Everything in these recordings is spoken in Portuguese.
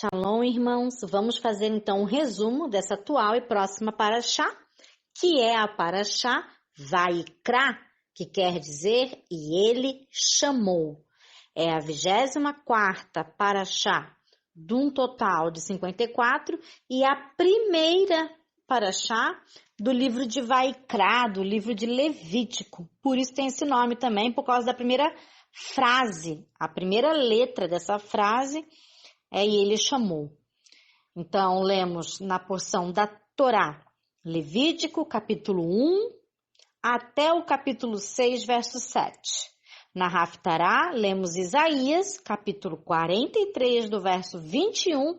Shalom, irmãos. Vamos fazer então um resumo dessa atual e próxima paraxá, que é a paraxá Vaikra, que quer dizer e ele chamou. É a 24ª paraxá de um total de 54 e a primeira paraxá do livro de Vaikra, do livro de Levítico. Por isso tem esse nome também, por causa da primeira frase, a primeira letra dessa frase e ele chamou. Então, lemos na porção da Torá, Levítico, capítulo 1, até o capítulo 6, verso 7. Na Haftará, lemos Isaías, capítulo 43, do verso 21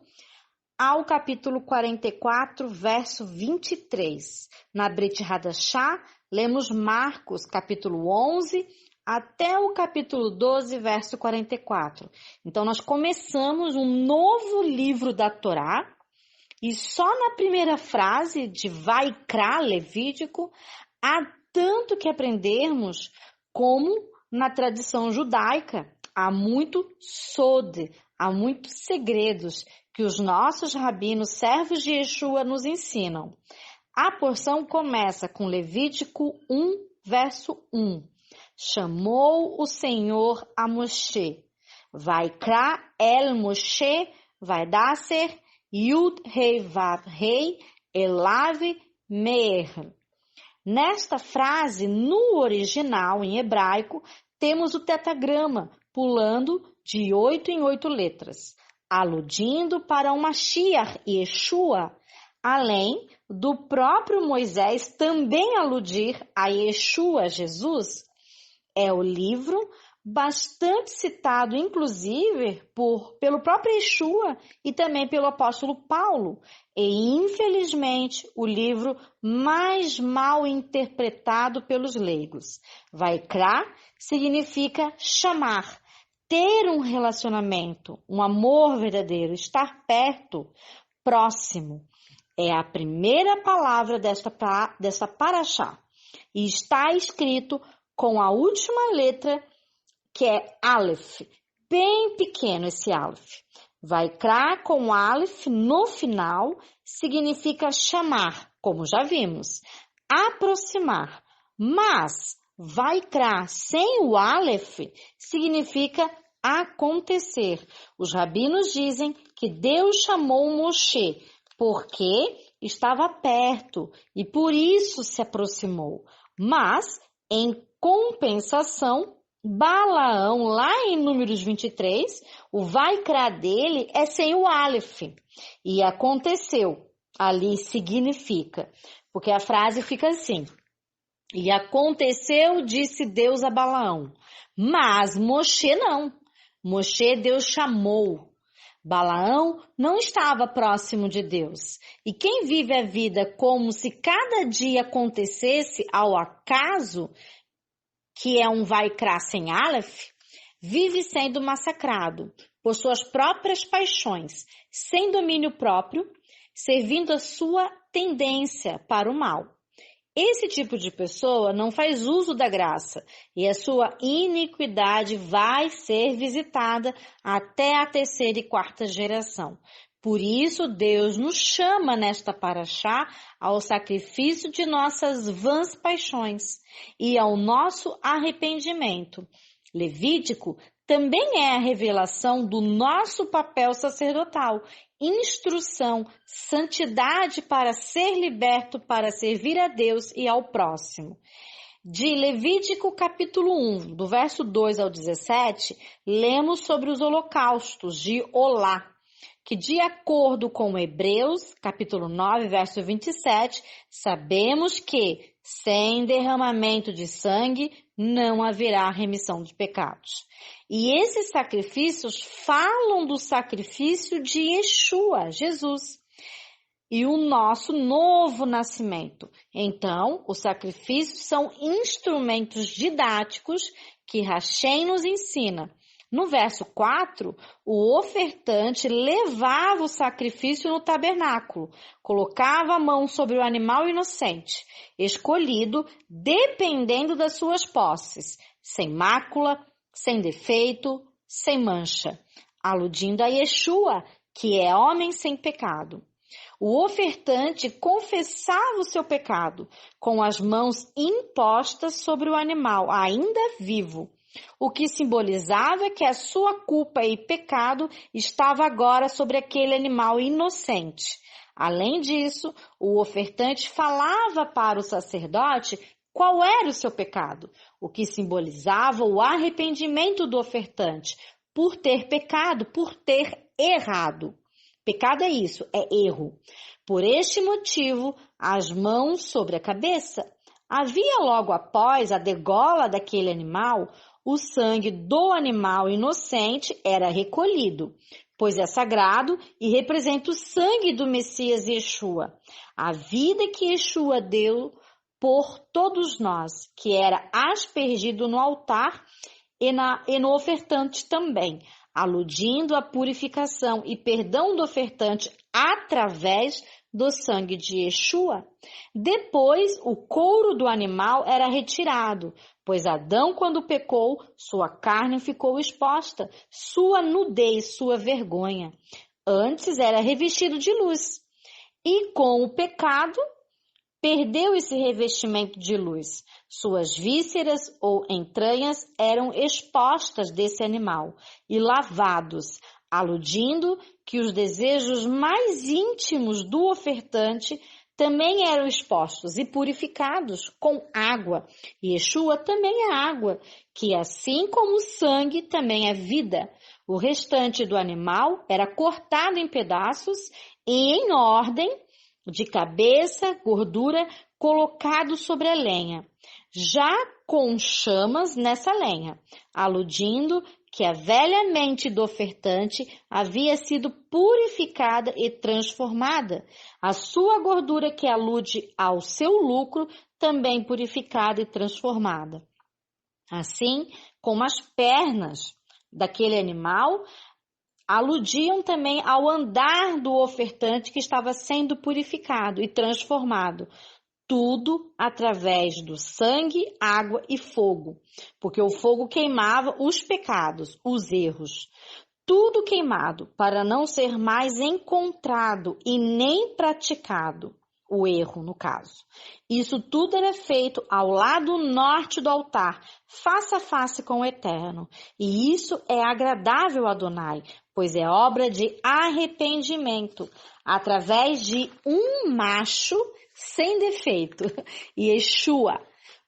ao capítulo 44, verso 23. Na Brit Hadashá, lemos Marcos, capítulo 11, até o capítulo 12, verso 44. Então, nós começamos um novo livro da Torá e só na primeira frase de Vaikra, Levítico, há tanto que aprendermos como na tradição judaica. Há muito sod, há muitos segredos que os nossos rabinos, servos de Yeshua, nos ensinam. A porção começa com Levítico 1, verso 1. Chamou o Senhor a Moshe. Vaikra el Moshe, Vaidaser, Yud Rei Vav Rei, Elav Meir. Nesta frase, no original, em hebraico, temos o tetagrama, pulando de 8 em 8 letras, aludindo para o Mashiach, Yeshua, além do próprio Moisés também aludir a Yeshua, Jesus. É o livro bastante citado, inclusive, pelo próprio Yeshua e também pelo apóstolo Paulo. E, infelizmente, o livro mais mal interpretado pelos leigos. Vaikra significa chamar, ter um relacionamento, um amor verdadeiro, estar perto, próximo. É a primeira palavra dessa paraxá. E está escrito com a última letra, que é Aleph, bem pequeno esse Aleph. Vaikra com Aleph no final significa chamar, como já vimos, aproximar. Mas Vaikra sem o Aleph significa acontecer. Os rabinos dizem que Deus chamou Moshe porque estava perto e por isso se aproximou. Mas, em compensação, Balaão, lá em Números 23, o Vaikra dele é sem o Aleph. E aconteceu, ali significa, porque a frase fica assim. E aconteceu, disse Deus a Balaão. Mas Moshe não. Moshe Deus chamou. Balaão não estava próximo de Deus. E quem vive a vida como se cada dia acontecesse ao acaso, que é um Vaikra sem Aleph, vive sendo massacrado por suas próprias paixões, sem domínio próprio, servindo a sua tendência para o mal. Esse tipo de pessoa não faz uso da graça e a sua iniquidade vai ser visitada até a 3ª e 4ª geração. Por isso, Deus nos chama nesta paraxá ao sacrifício de nossas vãs paixões e ao nosso arrependimento. Levítico também é a revelação do nosso papel sacerdotal, instrução, santidade para ser liberto, para servir a Deus e ao próximo. De Levítico capítulo 1, do verso 2 ao 17, lemos sobre os holocaustos de Olá, que de acordo com Hebreus, capítulo 9, verso 27, sabemos que sem derramamento de sangue não haverá remissão de pecados. E esses sacrifícios falam do sacrifício de Yeshua, Jesus, e o nosso novo nascimento. Então, os sacrifícios são instrumentos didáticos que Hashem nos ensina. No verso 4, o ofertante levava o sacrifício no tabernáculo, colocava a mão sobre o animal inocente, escolhido dependendo das suas posses, sem mácula, sem defeito, sem mancha, aludindo a Yeshua, que é homem sem pecado. O ofertante confessava o seu pecado com as mãos impostas sobre o animal ainda vivo, o que simbolizava que a sua culpa e pecado estava agora sobre aquele animal inocente. Além disso, o ofertante falava para o sacerdote qual era o seu pecado, o que simbolizava o arrependimento do ofertante por ter pecado, por ter errado. Pecado é isso, é erro. Por este motivo, as mãos sobre a cabeça. Havia logo após a degola daquele animal, o sangue do animal inocente era recolhido, pois é sagrado e representa o sangue do Messias Yeshua, a vida que Yeshua deu por todos nós, que era aspergido no altar e no ofertante também, aludindo à purificação e perdão do ofertante através do sangue de Yeshua. Depois, o couro do animal era retirado, pois Adão, quando pecou, sua carne ficou exposta, sua nudez, sua vergonha. Antes era revestido de luz. E com o pecado, perdeu esse revestimento de luz. Suas vísceras ou entranhas eram expostas desse animal e lavados, aludindo que os desejos mais íntimos do ofertante também eram expostos e purificados com água. Yeshua também é água, que assim como o sangue também é vida. O restante do animal era cortado em pedaços e em ordem de cabeça, gordura, colocado sobre a lenha, já com chamas nessa lenha, aludindo que a velha mente do ofertante havia sido purificada e transformada, a sua gordura que alude ao seu lucro também purificada e transformada. Assim como as pernas daquele animal aludiam também ao andar do ofertante que estava sendo purificado e transformado. Tudo através do sangue, água e fogo, porque o fogo queimava os pecados, os erros. Tudo queimado para não ser mais encontrado e nem praticado, o erro no caso. Isso tudo era feito ao lado norte do altar, face a face com o Eterno. E isso é agradável a Adonai, pois é obra de arrependimento, através de um macho sem defeito, Yeshua,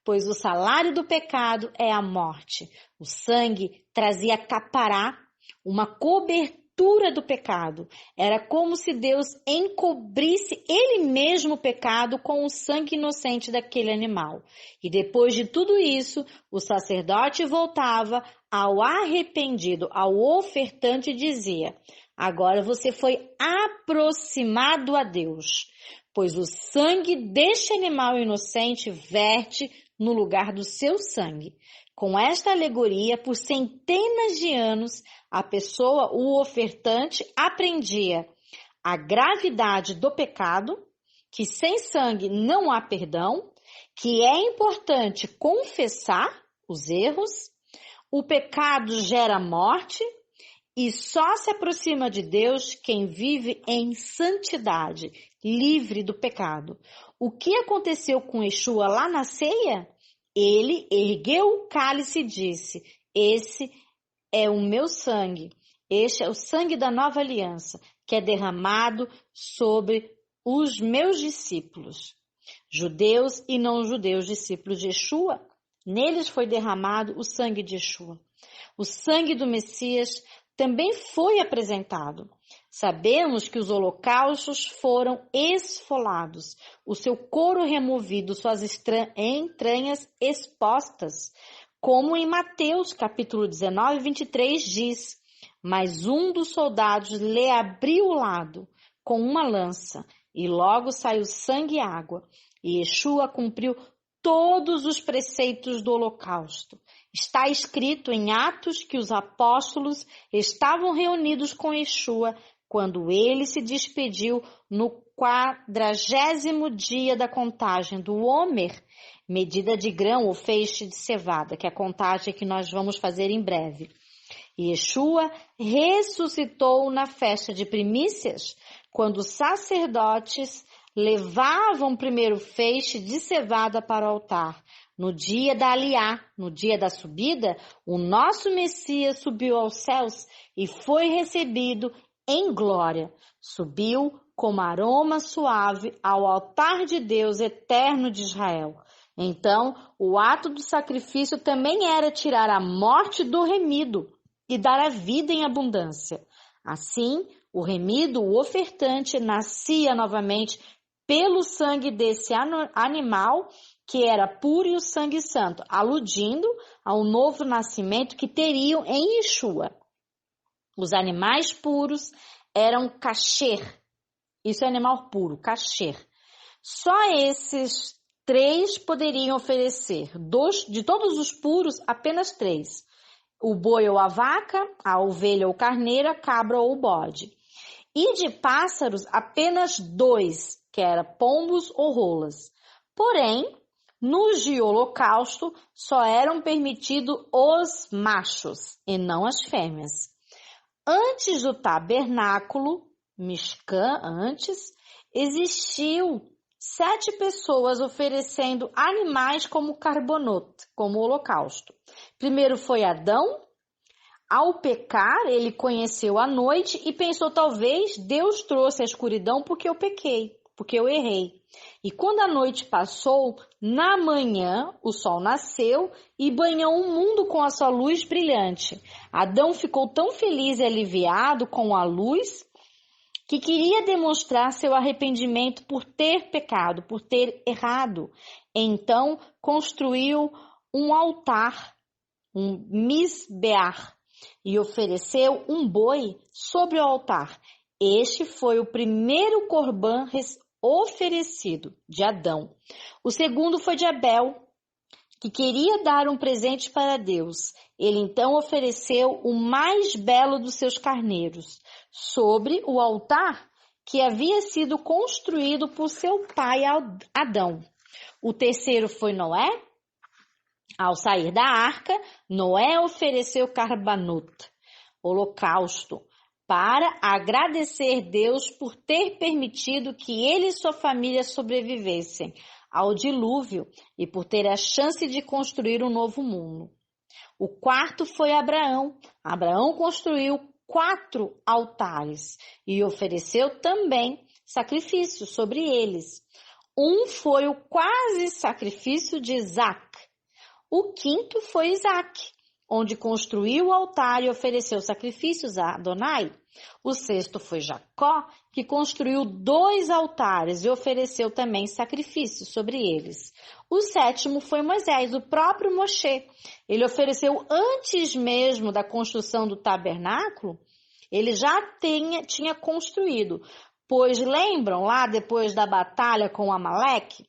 pois o salário do pecado é a morte. O sangue trazia capará, uma cobertura do pecado. Era como se Deus encobrisse ele mesmo o pecado com o sangue inocente daquele animal. E depois de tudo isso, o sacerdote voltava ao arrependido, ao ofertante e dizia: agora você foi aproximado a Deus, pois o sangue deste animal inocente verte no lugar do seu sangue. Com esta alegoria, por centenas de anos, a pessoa, o ofertante, aprendia a gravidade do pecado, que sem sangue não há perdão, que é importante confessar os erros, o pecado gera morte e só se aproxima de Deus quem vive em santidade, livre do pecado. O que aconteceu com Yeshua lá na ceia? Ele ergueu o cálice e disse: esse é o meu sangue, este é o sangue da nova aliança, que é derramado sobre os meus discípulos, judeus e não judeus, discípulos de Yeshua. Neles foi derramado o sangue de Yeshua. O sangue do Messias também foi apresentado. Sabemos que os holocaustos foram esfolados, o seu couro removido, suas entranhas expostas, como em Mateus capítulo 19, 23 diz: mas um dos soldados lhe abriu o lado com uma lança, e logo saiu sangue e água, e Yeshua cumpriu todos os preceitos do holocausto. Está escrito em Atos que os apóstolos estavam reunidos com Yeshua quando ele se despediu no 40º dia da contagem do Homer, medida de grão ou feixe de cevada, que é a contagem que nós vamos fazer em breve. Yeshua ressuscitou na festa de primícias, quando os sacerdotes levavam o primeiro feixe de cevada para o altar. No dia da Aliá, no dia da subida, o nosso Messias subiu aos céus e foi recebido em glória. Subiu como aroma suave ao altar de Deus eterno de Israel. Então, o ato do sacrifício também era tirar a morte do remido e dar a vida em abundância. Assim, o remido, o ofertante, nascia novamente pelo sangue desse animal, que era puro, e o sangue santo, aludindo ao novo nascimento que teriam em Yeshua. Os animais puros eram kasher. Isso é animal puro, kasher. Só esses 3 poderiam oferecer. De todos os puros, apenas 3. O boi ou a vaca, a ovelha ou carneiro, a cabra ou o bode. E de pássaros, apenas 2, que era pombos ou rolas. Porém, nos de holocausto, só eram permitidos os machos e não as fêmeas. Antes do tabernáculo, Mishkan, existiu 7 pessoas oferecendo animais como carbonot, como holocausto. Primeiro foi Adão. Ao pecar, ele conheceu a noite e pensou, talvez Deus trouxe a escuridão porque eu pequei, porque eu errei. E quando a noite passou, na manhã o sol nasceu e banhou o mundo com a sua luz brilhante. Adão ficou tão feliz e aliviado com a luz que queria demonstrar seu arrependimento por ter pecado, por ter errado. Então construiu um altar, um misbear, e ofereceu um boi sobre o altar. Este foi o primeiro corban oferecido de Adão. O segundo foi de Abel, que queria dar um presente para Deus. Ele então ofereceu o mais belo dos seus carneiros sobre o altar que havia sido construído por seu pai Adão. O terceiro foi Noé. Ao sair da arca, Noé ofereceu carbanot, holocausto, para agradecer Deus por ter permitido que ele e sua família sobrevivessem ao dilúvio e por ter a chance de construir um novo mundo. O quarto foi Abraão. Abraão construiu 4 altares e ofereceu também sacrifícios sobre eles. Um foi o quase sacrifício de Isaac. O quinto foi Isaac, onde construiu o altar e ofereceu sacrifícios a Adonai. O sexto foi Jacó, que construiu 2 altares e ofereceu também sacrifícios sobre eles. O sétimo foi Moisés, o próprio Moshe. Ele ofereceu antes mesmo da construção do tabernáculo, ele já tinha construído. Pois lembram lá depois da batalha com Amaleque?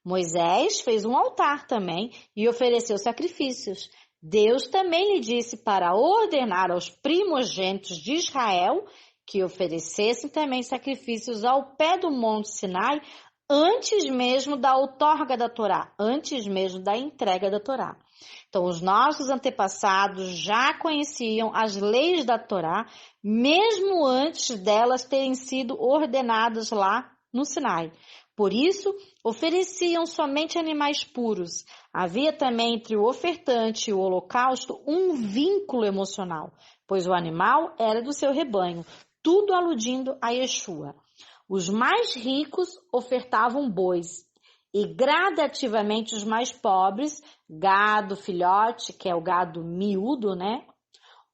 Moisés fez um altar também e ofereceu sacrifícios. Deus também lhe disse para ordenar aos primogênitos de Israel que oferecessem também sacrifícios ao pé do Monte Sinai antes mesmo da outorga da Torá, antes mesmo da entrega da Torá. Então, os nossos antepassados já conheciam as leis da Torá, mesmo antes delas terem sido ordenadas lá no Sinai. Por isso, ofereciam somente animais puros. Havia também entre o ofertante e o holocausto um vínculo emocional, pois o animal era do seu rebanho, tudo aludindo a Yeshua. Os mais ricos ofertavam bois e gradativamente os mais pobres, gado, filhote, que é o gado miúdo, né?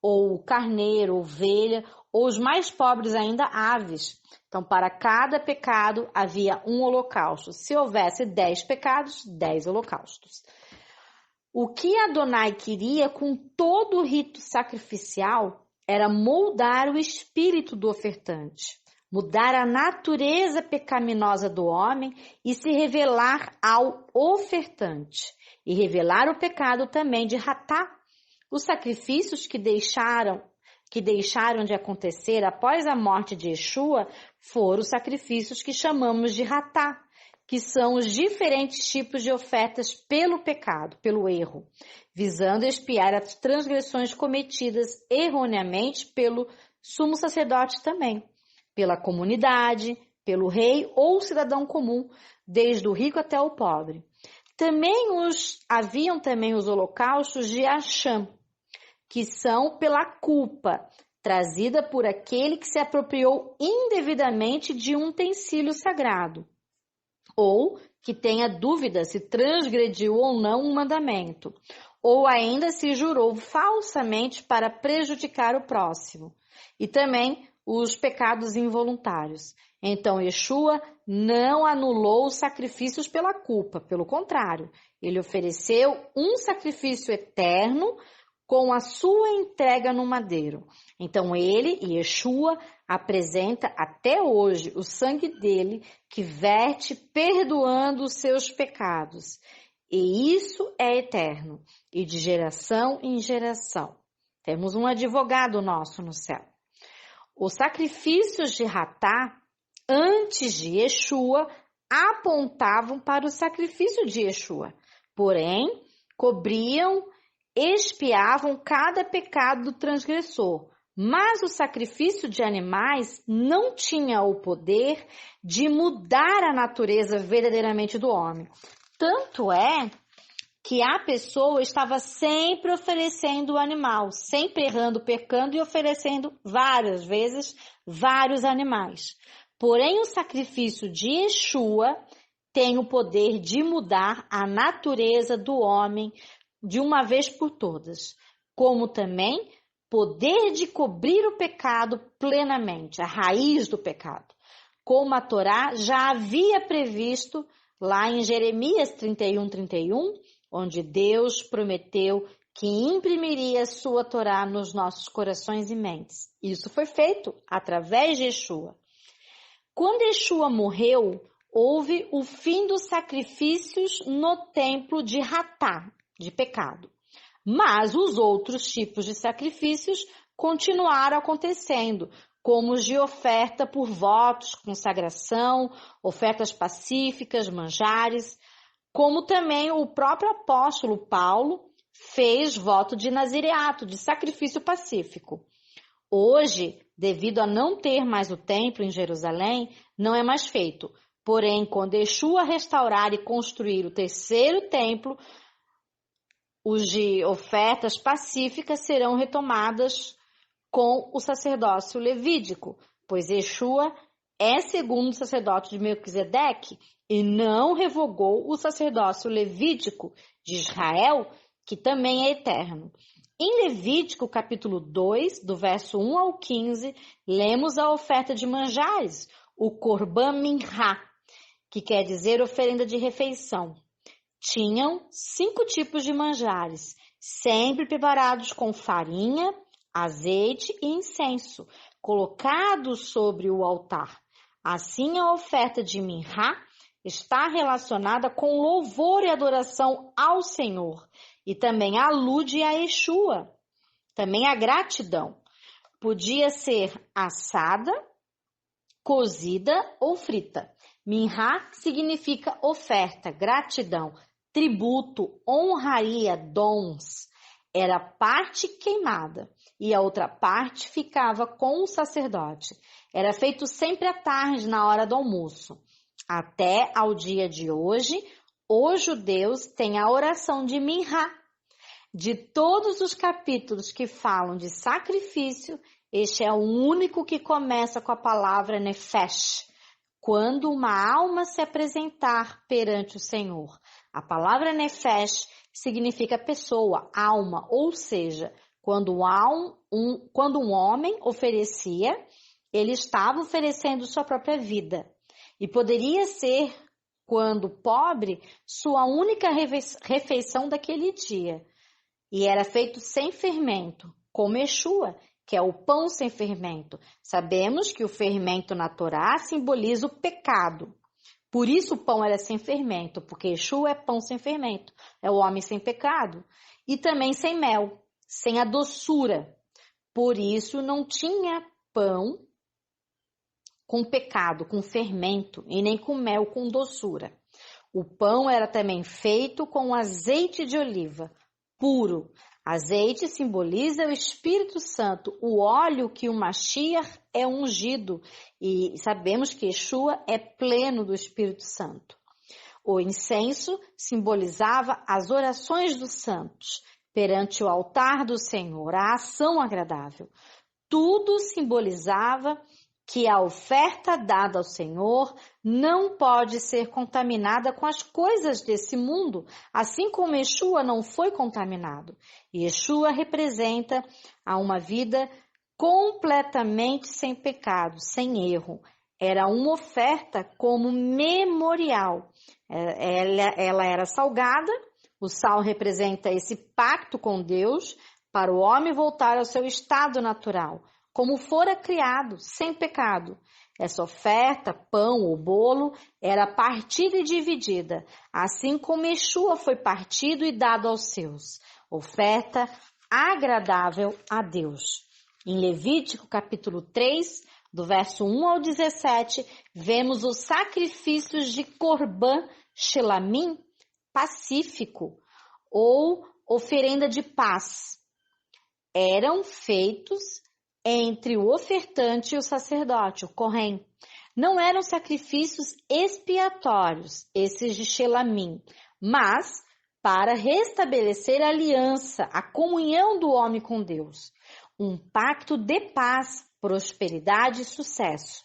Ou carneiro, ovelha, ou os mais pobres ainda, aves. Então, para cada pecado havia um holocausto. Se houvesse 10 pecados, 10 holocaustos. O que Adonai queria com todo o rito sacrificial era moldar o espírito do ofertante, mudar a natureza pecaminosa do homem e se revelar ao ofertante, e revelar o pecado também de Ratá. Os sacrifícios que deixaram de acontecer após a morte de Yeshua foram os sacrifícios que chamamos de Ratá, que são os diferentes tipos de ofertas pelo pecado, pelo erro, visando expiar as transgressões cometidas erroneamente pelo sumo sacerdote também, pela comunidade, pelo rei ou cidadão comum, desde o rico até o pobre. Haviam também os holocaustos de Acham, que são pela culpa trazida por aquele que se apropriou indevidamente de um utensílio sagrado, ou que tenha dúvida se transgrediu ou não um mandamento, ou ainda se jurou falsamente para prejudicar o próximo, e também os pecados involuntários. Então, Yeshua não anulou os sacrifícios pela culpa, pelo contrário, ele ofereceu um sacrifício eterno com a sua entrega no madeiro. Então, ele, Yeshua, apresenta até hoje o sangue dele que verte perdoando os seus pecados. E isso é eterno e de geração em geração. Temos um advogado nosso no céu. Os sacrifícios de Hatá, antes de Yeshua, apontavam para o sacrifício de Yeshua. Porém, expiavam cada pecado do transgressor. Mas o sacrifício de animais não tinha o poder de mudar a natureza verdadeiramente do homem. Tanto é que a pessoa estava sempre oferecendo o animal, sempre errando, pecando e oferecendo várias vezes vários animais. Porém, o sacrifício de Yeshua tem o poder de mudar a natureza do homem de uma vez por todas, como também poder de cobrir o pecado plenamente, a raiz do pecado, como a Torá já havia previsto lá em Jeremias 31, onde Deus prometeu que imprimiria sua Torá nos nossos corações e mentes. Isso foi feito através de Yeshua. Quando Yeshua morreu, houve o fim dos sacrifícios no templo de Hatá, de pecado. Mas os outros tipos de sacrifícios continuaram acontecendo, como os de oferta por votos, consagração, ofertas pacíficas, manjares, como também o próprio apóstolo Paulo fez voto de nazireato, de sacrifício pacífico. Hoje, devido a não ter mais o templo em Jerusalém, não é mais feito. Porém, quando Yeshua restaurar e construir o terceiro templo, os de ofertas pacíficas serão retomadas com o sacerdócio levídico, pois Yeshua é segundo o sacerdote de Melquisedeque e não revogou o sacerdócio levídico de Israel, que também é eterno. Em Levítico, capítulo 2, do verso 1 ao 15, lemos a oferta de manjares, o Korban Minhá, que quer dizer oferenda de refeição. Tinham 5 tipos de manjares, sempre preparados com farinha, azeite e incenso, colocados sobre o altar. Assim, a oferta de Minhá está relacionada com louvor e adoração ao Senhor, e também alude a Yeshua, também a gratidão. Podia ser assada, cozida ou frita. Minhá significa oferta, gratidão, tributo, honraria, dons. Era parte queimada e a outra parte ficava com o sacerdote. Era feito sempre à tarde, na hora do almoço. Até ao dia de hoje, os judeus têm a oração de Minhá. De todos os capítulos que falam de sacrifício, este é o único que começa com a palavra nefesh, quando uma alma se apresentar perante o Senhor. A palavra nefesh significa pessoa, alma, ou seja, quando um homem oferecia, ele estava oferecendo sua própria vida. E poderia ser, quando pobre, sua única refeição daquele dia. E era feito sem fermento, como Yeshua, que é o pão sem fermento. Sabemos que o fermento na Torá simboliza o pecado. Por isso o pão era sem fermento, porque Yeshua é pão sem fermento, é o homem sem pecado. E também sem mel, sem a doçura. Por isso não tinha pão com pecado, com fermento, e nem com mel com doçura. O pão era também feito com azeite de oliva, puro. Azeite simboliza o Espírito Santo, o óleo que o Mashiach é ungido. E sabemos que Yeshua é pleno do Espírito Santo. O incenso simbolizava as orações dos santos perante o altar do Senhor, a ação agradável. Tudo simbolizava que a oferta dada ao Senhor não pode ser contaminada com as coisas desse mundo, assim como Yeshua não foi contaminado. Yeshua representa uma vida completamente sem pecado, sem erro. Era uma oferta como memorial. Ela era salgada, o sal representa esse pacto com Deus para o homem voltar ao seu estado natural, como fora criado, sem pecado. Essa oferta, pão ou bolo, era partida e dividida, assim como Yeshua foi partido e dado aos seus. Oferta agradável a Deus. Em Levítico, capítulo 3, do verso 1 ao 17, vemos os sacrifícios de Corban Shelamim, pacífico, ou oferenda de paz. Eram feitos entre o ofertante e o sacerdote, o Kohen. Não eram sacrifícios expiatórios, esses de Shelamim, mas para restabelecer a aliança, a comunhão do homem com Deus. Um pacto de paz, prosperidade e sucesso.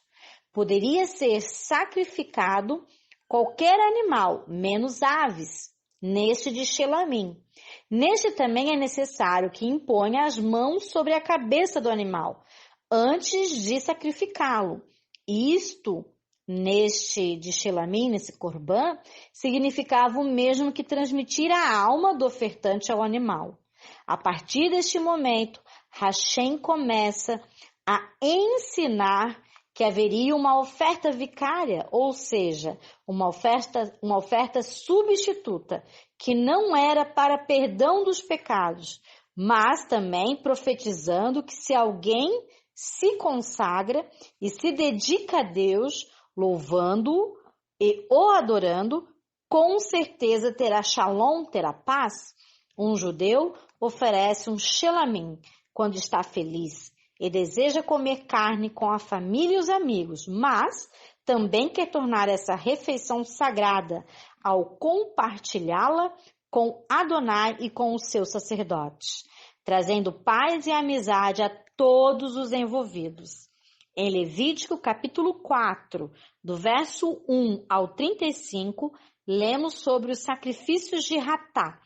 Poderia ser sacrificado qualquer animal, menos aves, neste de Shelamim. Neste também é necessário que imponha as mãos sobre a cabeça do animal, antes de sacrificá-lo. Isto, neste de Shelamim, nesse Corban, significava o mesmo que transmitir a alma do ofertante ao animal. A partir deste momento, Hashem começa a ensinar que haveria uma oferta vicária, ou seja, uma oferta substituta, que não era para perdão dos pecados, mas também profetizando que se alguém se consagra e se dedica a Deus, louvando-o e o adorando, com certeza terá shalom, terá paz. Um judeu oferece um shelamim quando está feliz e deseja comer carne com a família e os amigos, mas também quer tornar essa refeição sagrada ao compartilhá-la com Adonai e com os seus sacerdotes, trazendo paz e amizade a todos os envolvidos. Em Levítico, capítulo 4, do verso 1 ao 35, lemos sobre os sacrifícios de Ratá,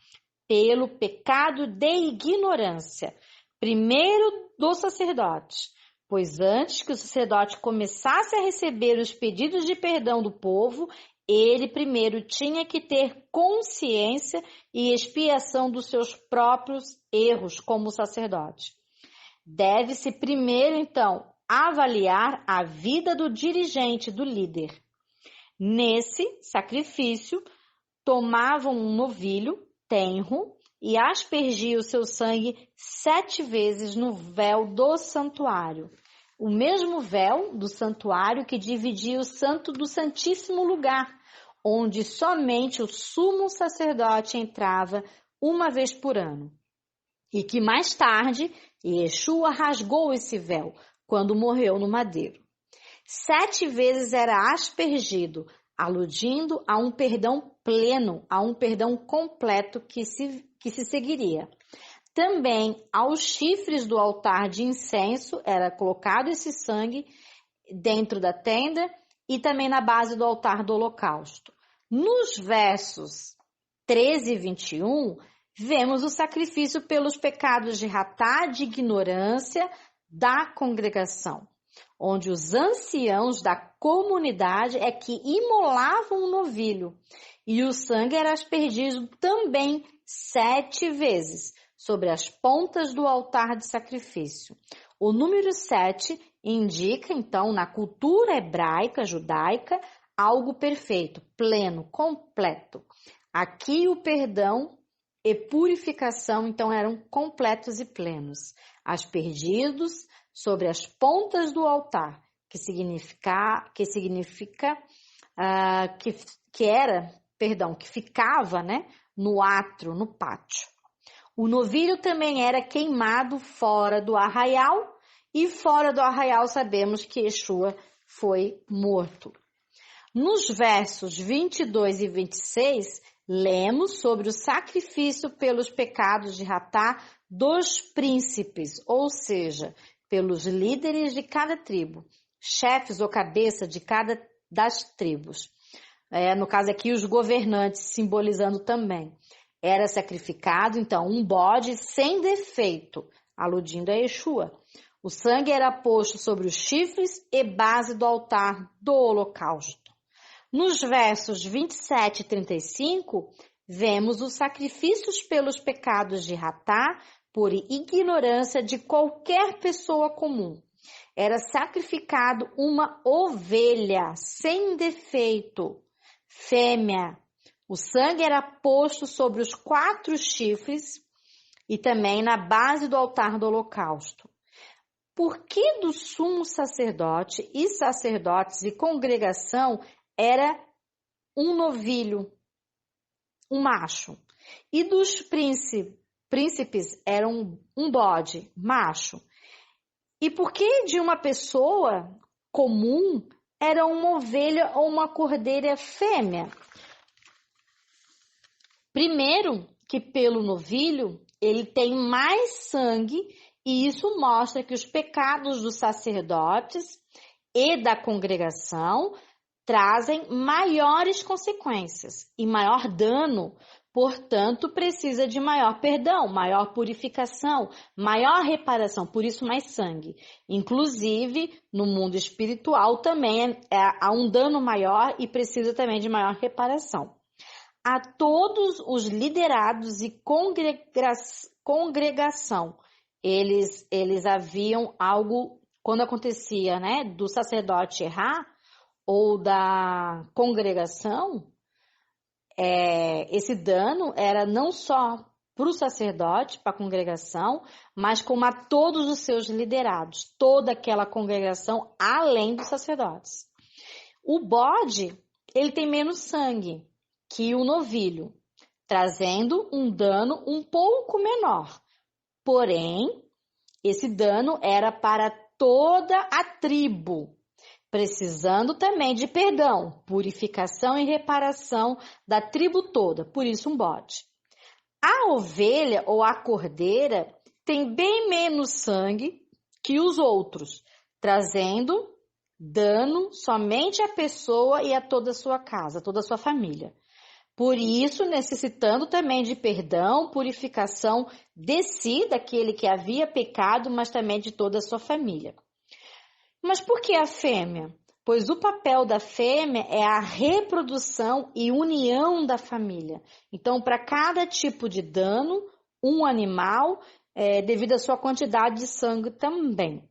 pelo pecado de ignorância, primeiro do sacerdote, pois antes que o sacerdote começasse a receber os pedidos de perdão do povo, ele primeiro tinha que ter consciência e expiação dos seus próprios erros como sacerdote. Deve-se primeiro, então, avaliar a vida do dirigente, do líder. Nesse sacrifício, tomavam um novilho tenro e aspergia o seu sangue 7 vezes no véu do santuário. O mesmo véu do santuário que dividia o santo do santíssimo lugar, onde somente o sumo sacerdote entrava uma vez por ano. E que mais tarde, Yeshua rasgou esse véu, quando morreu no madeiro. 7 vezes era aspergido, aludindo a um perdão pleno, a um perdão completo que se seguiria. Também aos chifres do altar de incenso era colocado esse sangue dentro da tenda e também na base do altar do holocausto. Nos versos 13 e 21, vemos o sacrifício pelos pecados de Ratá, de ignorância da congregação, onde os anciãos da comunidade é que imolavam o novilho, e o sangue era aspergido também 7 vezes sobre as pontas do altar de sacrifício. O número 7 indica, então, na cultura hebraica, judaica, algo perfeito, pleno, completo. Aqui o perdão e purificação, então, eram completos e plenos, aspergidos sobre as pontas do altar, que era que ficava, né, no átrio, no pátio. O novilho também era queimado fora do arraial, e fora do arraial sabemos que Yeshua foi morto. Nos versos 22 e 26, lemos sobre o sacrifício pelos pecados de Ratá dos príncipes, ou seja, pelos líderes de cada tribo, chefes ou cabeça de cada das tribos. No caso aqui, os governantes, simbolizando também. Era sacrificado, então, um bode sem defeito, aludindo a Yeshua. O sangue era posto sobre os chifres e base do altar do holocausto. Nos versos 27 e 35, vemos os sacrifícios pelos pecados de Ratá por ignorância de qualquer pessoa comum. Era sacrificado uma ovelha sem defeito, fêmea. O sangue era posto sobre os 4 chifres e também na base do altar do holocausto. Por que do sumo sacerdote e sacerdotes e congregação era um novilho, um macho, e dos príncipes era um bode, macho? E por que de uma pessoa comum era uma ovelha ou uma cordeira fêmea? Primeiro, que pelo novilho ele tem mais sangue, e isso mostra que os pecados dos sacerdotes e da congregação trazem maiores consequências e maior dano, portanto, precisa de maior perdão, maior purificação, maior reparação, por isso mais sangue. Inclusive, no mundo espiritual também há um dano maior e precisa também de maior reparação. A todos os liderados e congregação, eles haviam algo, quando acontecia, né, do sacerdote errar, ou da congregação, esse dano era não só para o sacerdote, para a congregação, mas como a todos os seus liderados, toda aquela congregação, além dos sacerdotes. O bode, ele tem menos sangue que o novilho, trazendo um dano um pouco menor. Porém, esse dano era para toda a tribo, precisando também de perdão, purificação e reparação da tribo toda, por isso um bode. A ovelha ou a cordeira tem bem menos sangue que os outros, trazendo dano somente à pessoa e a toda a sua casa, toda a sua família. Por isso, necessitando também de perdão, purificação de si, daquele que havia pecado, mas também de toda a sua família. Mas por que a fêmea? Pois o papel da fêmea é a reprodução e união da família. Então, para cada tipo de dano, um animal, devido à sua quantidade de sangue também.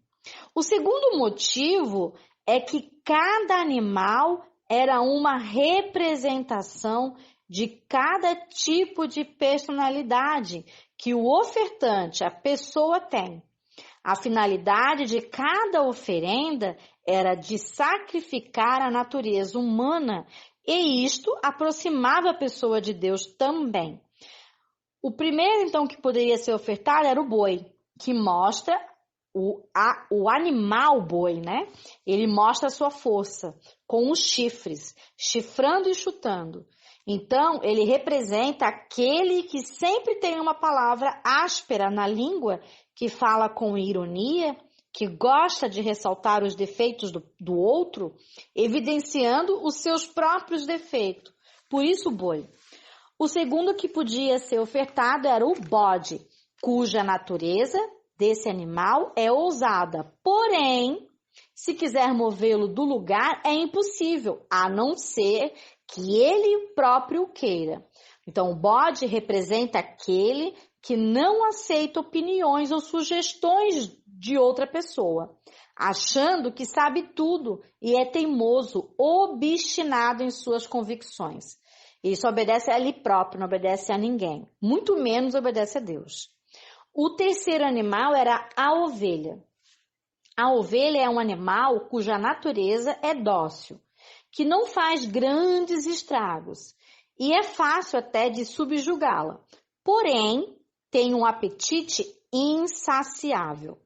O segundo motivo é que cada animal era uma representação de cada tipo de personalidade que o ofertante, a pessoa, tem. A finalidade de cada oferenda era de sacrificar a natureza humana, e isto aproximava a pessoa de Deus também. O primeiro, então, que poderia ser ofertado era o boi, que mostra o animal boi, né? Ele mostra a sua força com os chifres, chifrando e chutando. Então, ele representa aquele que sempre tem uma palavra áspera na língua, que fala com ironia, que gosta de ressaltar os defeitos do outro, evidenciando os seus próprios defeitos. Por isso o boi. O segundo que podia ser ofertado era o bode, cuja natureza desse animal é ousada. Porém, se quiser movê-lo do lugar, é impossível, a não ser que ele próprio queira. Então, o bode representa aquele que não aceita opiniões ou sugestões de outra pessoa, achando que sabe tudo e é teimoso, obstinado em suas convicções. Isso obedece a ele próprio, não obedece a ninguém, muito menos obedece a Deus. O terceiro animal era a ovelha. A ovelha é um animal cuja natureza é dócil, que não faz grandes estragos e é fácil até de subjugá-la. Porém, tem um apetite insaciável.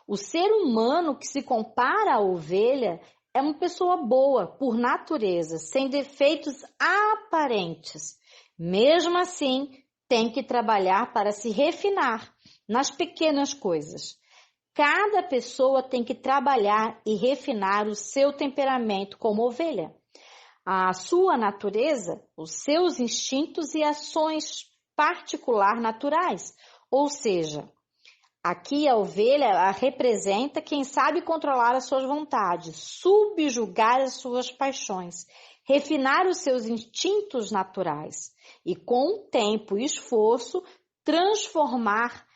O ser humano que se compara à ovelha é uma pessoa boa, por natureza, sem defeitos aparentes. Mesmo assim, tem que trabalhar para se refinar nas pequenas coisas. Cada pessoa tem que trabalhar e refinar o seu temperamento como ovelha. A sua natureza, os seus instintos e ações particular naturais. Ou seja, aqui a ovelha ela representa quem sabe controlar as suas vontades, subjugar as suas paixões, refinar os seus instintos naturais e, com o tempo e esforço, transformar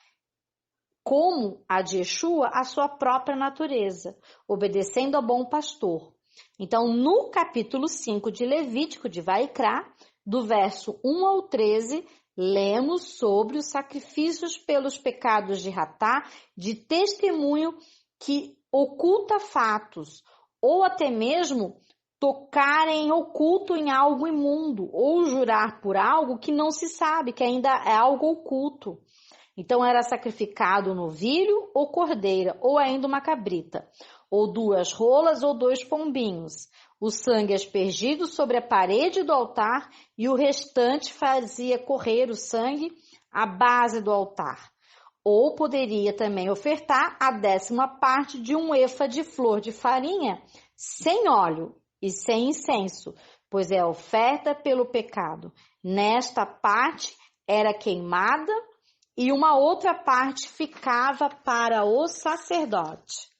como a de Yeshua a sua própria natureza, obedecendo ao bom pastor. Então, no capítulo 5 de Levítico, de Vaikra, do verso 1 ao 13, lemos sobre os sacrifícios pelos pecados de Ratá, de testemunho que oculta fatos, ou até mesmo tocar em oculto em algo imundo, ou jurar por algo que não se sabe, que ainda é algo oculto. Então, era sacrificado um novilho ou cordeira, ou ainda uma cabrita, ou 2 rolas ou 2 pombinhos. O sangue aspergido sobre a parede do altar e o restante fazia correr o sangue à base do altar. Ou poderia também ofertar a 10ª parte de um efa de flor de farinha, sem óleo e sem incenso, pois é oferta pelo pecado. Nesta parte era queimada e uma outra parte ficava para o sacerdote.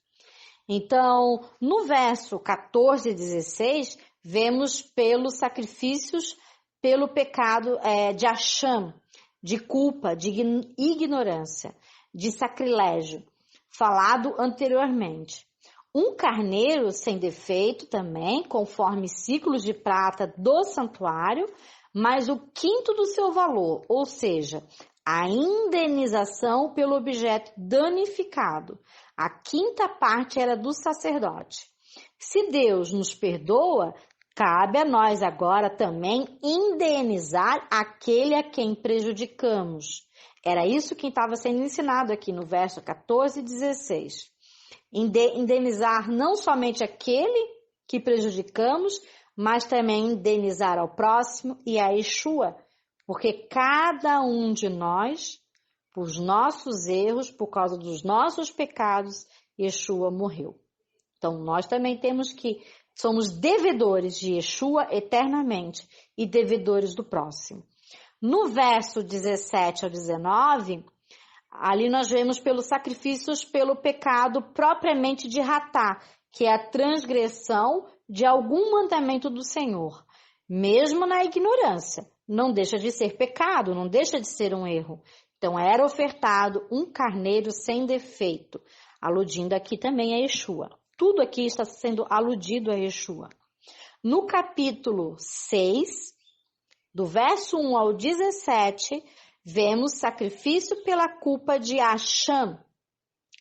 Então, no verso 14 e 16, vemos pelos sacrifícios pelo pecado de Acham, de culpa, de ignorância, de sacrilégio, falado anteriormente. Um carneiro sem defeito também, conforme ciclos de prata do santuário, mas o quinto do seu valor, ou seja, a indenização pelo objeto danificado. A 5ª parte era do sacerdote. Se Deus nos perdoa, cabe a nós agora também indenizar aquele a quem prejudicamos. Era isso que estava sendo ensinado aqui no verso 14 e 16. Indenizar não somente aquele que prejudicamos, mas também indenizar ao próximo e a Yeshua, porque cada um de nós, por nossos erros, por causa dos nossos pecados, Yeshua morreu. Então, nós também somos devedores de Yeshua eternamente e devedores do próximo. No verso 17 ao 19, ali nós vemos pelos sacrifícios pelo pecado propriamente de Ratá, que é a transgressão de algum mandamento do Senhor, mesmo na ignorância. Não deixa de ser pecado, não deixa de ser um erro. Então, era ofertado um carneiro sem defeito, aludindo aqui também a Yeshua. Tudo aqui está sendo aludido a Yeshua. No capítulo 6, do verso 1 ao 17, vemos sacrifício pela culpa de Acham,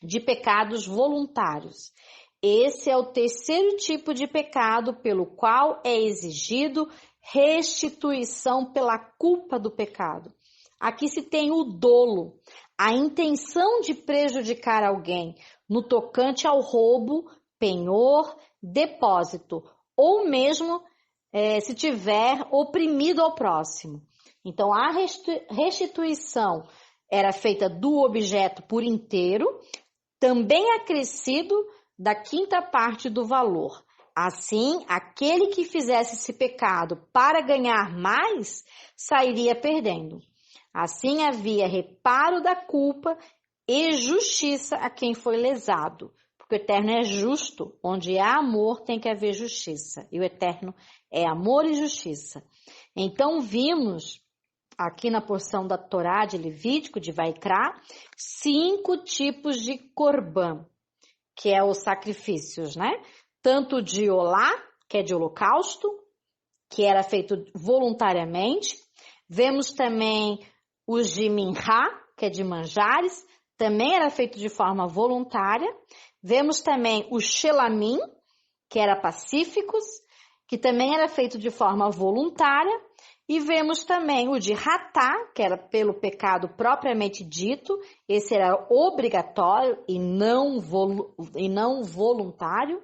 de pecados voluntários. Esse é o terceiro tipo de pecado pelo qual é exigido restituição pela culpa do pecado. Aqui se tem o dolo, a intenção de prejudicar alguém no tocante ao roubo, penhor, depósito, ou mesmo se tiver oprimido ao próximo. Então, a restituição era feita do objeto por inteiro, também acrescido da 5ª parte do valor. Assim, aquele que fizesse esse pecado para ganhar mais, sairia perdendo. Assim, havia reparo da culpa e justiça a quem foi lesado. Porque o Eterno é justo, onde há amor tem que haver justiça. E o Eterno é amor e justiça. Então, vimos aqui na porção da Torá de Levítico, de Vaikra, 5 tipos de korban, que é os sacrifícios, né? Tanto de olá, que é de holocausto, que era feito voluntariamente. Vemos também os de minhá, que é de manjares, também era feito de forma voluntária. Vemos também os shelamim, que era pacíficos, que também era feito de forma voluntária. E vemos também o de Ratá, que era pelo pecado propriamente dito, esse era obrigatório e não voluntário.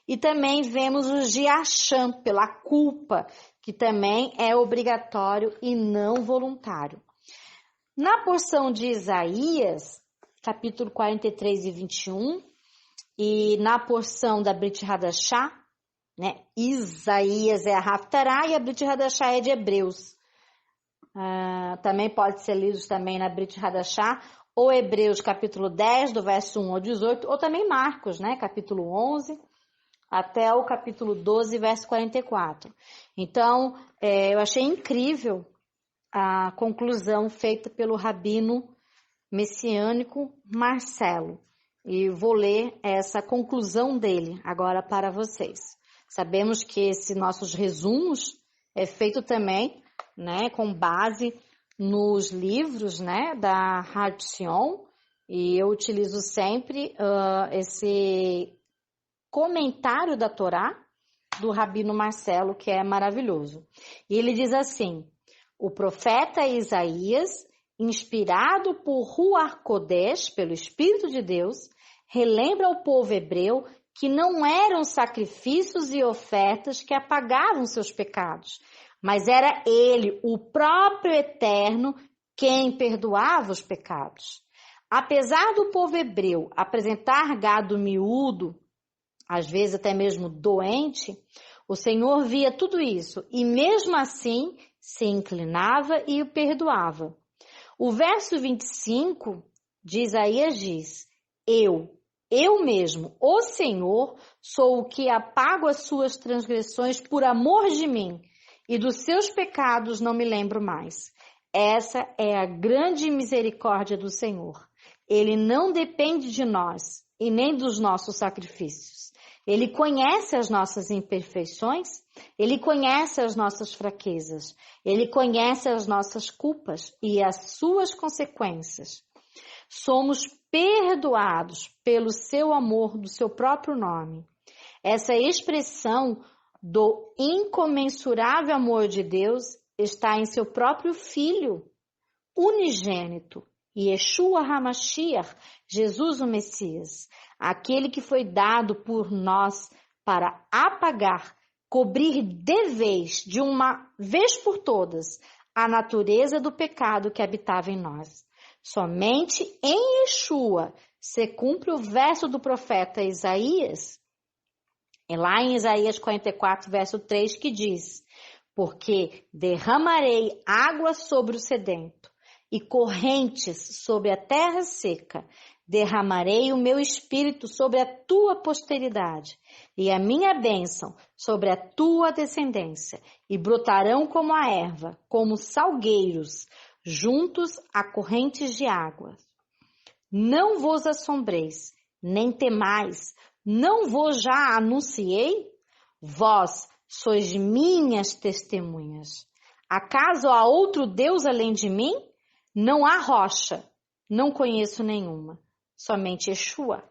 E também vemos o de Achã, pela culpa, que também é obrigatório e não voluntário. Na porção de Isaías, capítulo 43 e 21, e na porção da Brit Hadashah, né? Isaías é a Haftará e a Brit Hadashah é de Hebreus. Também pode ser lido também na Brit Hadashah, ou Hebreus capítulo 10, do verso 1 ao 18, ou também Marcos, né? Capítulo 11, até o capítulo 12, verso 44. Então, eu achei incrível a conclusão feita pelo rabino messiânico Marcelo. E vou ler essa conclusão dele agora para vocês. Sabemos que esses nossos resumos é feito também, né, com base nos livros, né, da Hartzion, e eu utilizo sempre esse comentário da Torá do rabino Marcelo, que é maravilhoso. E ele diz assim: o profeta Isaías, inspirado por Ruach Kodesh, pelo Espírito de Deus, relembra ao povo hebreu que não eram sacrifícios e ofertas que apagavam seus pecados, mas era Ele, o próprio Eterno, quem perdoava os pecados. Apesar do povo hebreu apresentar gado miúdo, às vezes até mesmo doente, o Senhor via tudo isso e mesmo assim se inclinava e o perdoava. O verso 25 de Isaías diz: eu mesmo, o Senhor, sou o que apago as suas transgressões por amor de mim, e dos seus pecados não me lembro mais. Essa é a grande misericórdia do Senhor. Ele não depende de nós e nem dos nossos sacrifícios. Ele conhece as nossas imperfeições, Ele conhece as nossas fraquezas, Ele conhece as nossas culpas e as suas consequências. Somos perdoados pelo seu amor do seu próprio nome. Essa expressão do incomensurável amor de Deus está em seu próprio Filho unigênito, Yeshua HaMashiach, Jesus o Messias, aquele que foi dado por nós para apagar, cobrir de vez, de uma vez por todas, a natureza do pecado que habitava em nós. Somente em Yeshua se cumpre o verso do profeta Isaías, lá em Isaías 44, verso 3, que diz: porque derramarei água sobre o sedento e correntes sobre a terra seca, derramarei o meu espírito sobre a tua posteridade e a minha bênção sobre a tua descendência, e brotarão como a erva, como salgueiros, juntos a correntes de água. Não vos assombreis, nem temais, não vos já anunciei? Vós sois minhas testemunhas. Acaso há outro Deus além de mim? Não há rocha, não conheço nenhuma, somente Yeshua.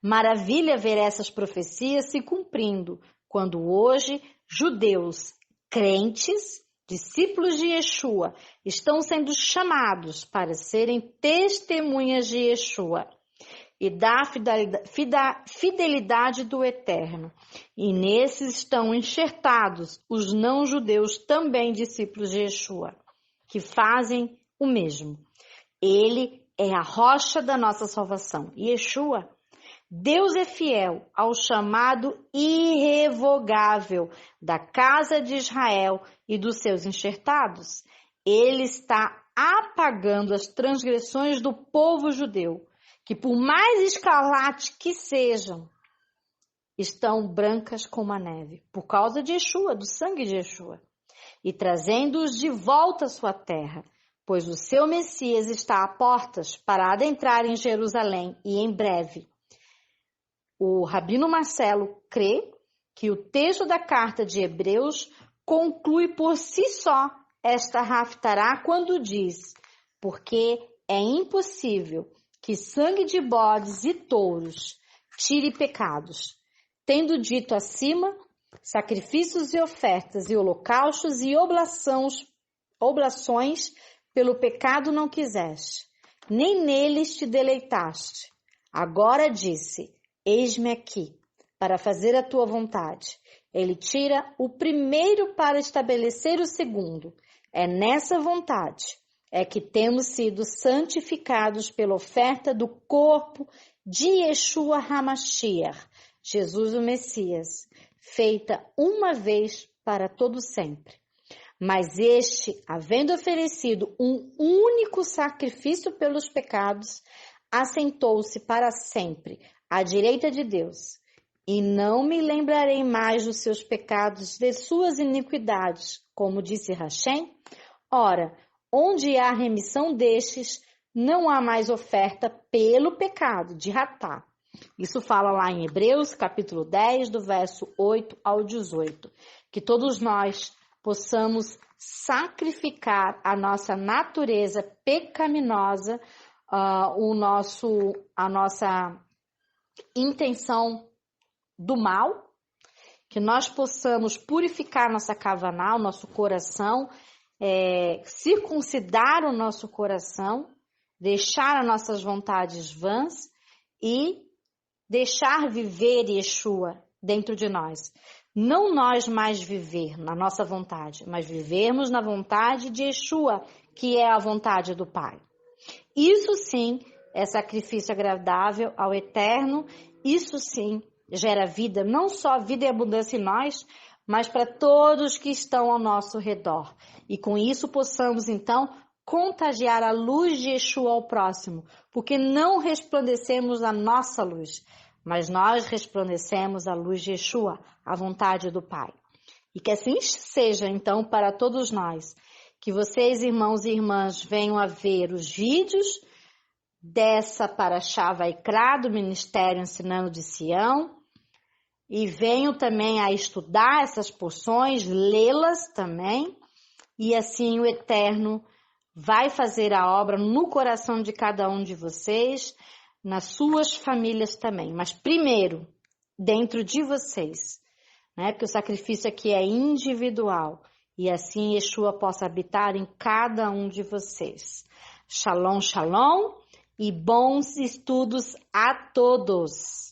Maravilha ver essas profecias se cumprindo, quando hoje judeus, crentes, discípulos de Yeshua, estão sendo chamados para serem testemunhas de Yeshua e da fidelidade do Eterno. E nesses estão enxertados os não-judeus, também discípulos de Yeshua, que fazem o mesmo. Ele é a rocha da nossa salvação. Yeshua, Deus é fiel ao chamado irrevogável da casa de Israel e dos seus enxertados. Ele está apagando as transgressões do povo judeu, que por mais escarlate que sejam, estão brancas como a neve, por causa de Yeshua, do sangue de Yeshua, e trazendo-os de volta à sua terra, pois o seu Messias está a portas para adentrar em Jerusalém e em breve. O rabino Marcelo crê que o texto da carta de Hebreus conclui por si só esta Haftará quando diz: porque é impossível que sangue de bodes e touros tire pecados. Tendo dito acima, sacrifícios e ofertas e holocaustos e oblações oblações pelo pecado não quiseste, nem neles te deleitaste. Agora disse, eis-me aqui, para fazer a tua vontade. Ele tira o primeiro para estabelecer o segundo. É nessa vontade é que temos sido santificados pela oferta do corpo de Yeshua HaMashiach, Jesus o Messias, feita uma vez para todo sempre. Mas este, havendo oferecido um único sacrifício pelos pecados, assentou-se para sempre à direita de Deus. E não me lembrarei mais dos seus pecados, de suas iniquidades, como disse Hashem. Ora, onde há remissão destes, não há mais oferta pelo pecado, de Ratá. Isso fala lá em Hebreus, capítulo 10, do verso 8 ao 18. Que todos nós possamos sacrificar a nossa natureza pecaminosa, a nossa intenção do mal, que nós possamos purificar nossa kavaná, o nosso coração, circuncidar o nosso coração, deixar as nossas vontades vãs e deixar viver Yeshua dentro de nós. Não nós mais viver na nossa vontade, mas vivermos na vontade de Yeshua, que é a vontade do Pai. Isso sim é sacrifício agradável ao Eterno, isso sim gera vida, não só vida e abundância em nós, mas para todos que estão ao nosso redor. E com isso possamos então contagiar a luz de Yeshua ao próximo, porque não resplandecemos a nossa luz, mas nós resplandecemos a luz de Yeshua, a vontade do Pai. E que assim seja então para todos nós, que vocês, irmãos e irmãs, venham a ver os vídeos dessa Parashá Vaikra do Ministério Ensinando de Sião, e venham também a estudar essas porções, lê-las também, e assim o Eterno vai fazer a obra no coração de cada um de vocês, nas suas famílias também, mas primeiro, dentro de vocês, né? Porque o sacrifício aqui é individual, e assim Yeshua possa habitar em cada um de vocês. Shalom, shalom, e bons estudos a todos!